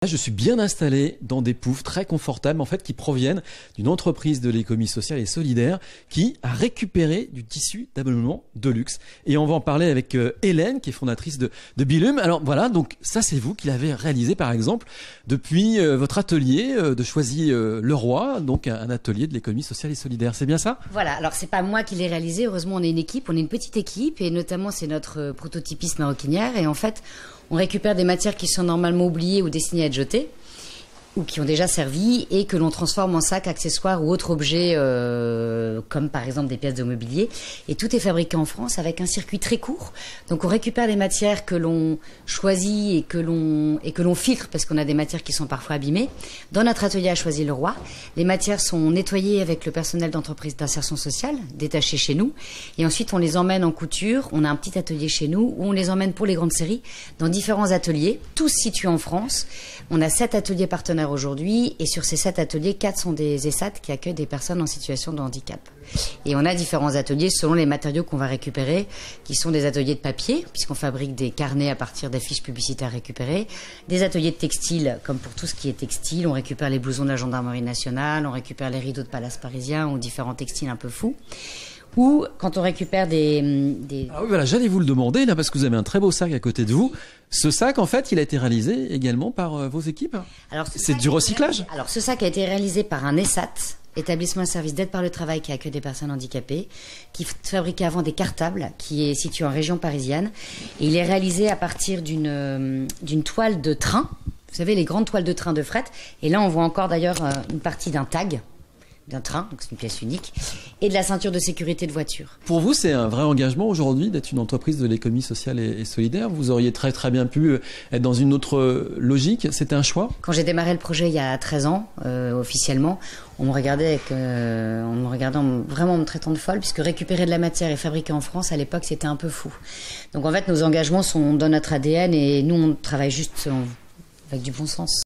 Je suis bien installé dans des poufs très confortables en fait qui proviennent d'une entreprise de l'économie sociale et solidaire qui a récupéré du tissu d'ameublement de luxe. Et on va en parler avec Hélène qui est fondatrice de Bilum. Alors voilà, donc ça c'est vous qui l'avez réalisé par exemple depuis votre atelier de Choisy-le-Roi, donc un atelier de l'économie sociale et solidaire. C'est bien ça? Voilà, alors c'est pas moi qui l'ai réalisé, heureusement on est une équipe, on est une petite équipe et notamment c'est notre prototypiste maroquinière et en fait on récupère des matières qui sont normalement oubliées ou destinées à être jetées ou qui ont déjà servi et que l'on transforme en sacs, accessoires ou autres objets comme par exemple des pièces de mobilier. Et tout est fabriqué en France avec un circuit très court. Donc on récupère les matières que l'on choisit et que l'on filtre parce qu'on a des matières qui sont parfois abîmées. Dans notre atelier à Choisy-le-Roi, les matières sont nettoyées avec le personnel d'entreprise d'insertion sociale détaché chez nous. Et ensuite on les emmène en couture. On a un petit atelier chez nous où on les emmène pour les grandes séries dans différents ateliers, tous situés en France. On a 7 ateliers partenaires aujourd'hui et sur ces 7 ateliers, 4 sont des ESAT qui accueillent des personnes en situation de handicap. Et on a différents ateliers selon les matériaux qu'on va récupérer, qui sont des ateliers de papier, puisqu'on fabrique des carnets à partir d'affiches publicitaires récupérées, des ateliers de textile, comme pour tout ce qui est textile, on récupère les blousons de la gendarmerie nationale, on récupère les rideaux de palace parisien ou différents textiles un peu fous. Ou quand on récupère des... Ah oui, voilà, j'allais vous le demander là parce que vous avez un très beau sac à côté de vous. Ce sac, en fait, il a été réalisé également par vos équipes. Alors, c'est du recyclage? Alors, ce sac a été réalisé par un ESAT, établissement et service d'aide par le travail qui accueille des personnes handicapées, qui fabriquait avant des cartables, qui est situé en région parisienne. Et il est réalisé à partir d'une toile de train. Vous savez, les grandes toiles de train de fret. Et là, on voit encore d'ailleurs une partie d'un tag d'un train, donc c'est une pièce unique, et de la ceinture de sécurité de voiture. Pour vous, c'est un vrai engagement aujourd'hui d'être une entreprise de l'économie sociale et solidaire. Vous auriez très très bien pu être dans une autre logique. C'était un choix? Quand j'ai démarré le projet il y a 13 ans, officiellement, on me regardait vraiment en me traitant de folle, puisque récupérer de la matière et fabriquer en France, à l'époque, c'était un peu fou. Donc en fait, nos engagements sont dans notre ADN et nous, on travaille juste avec du bon sens.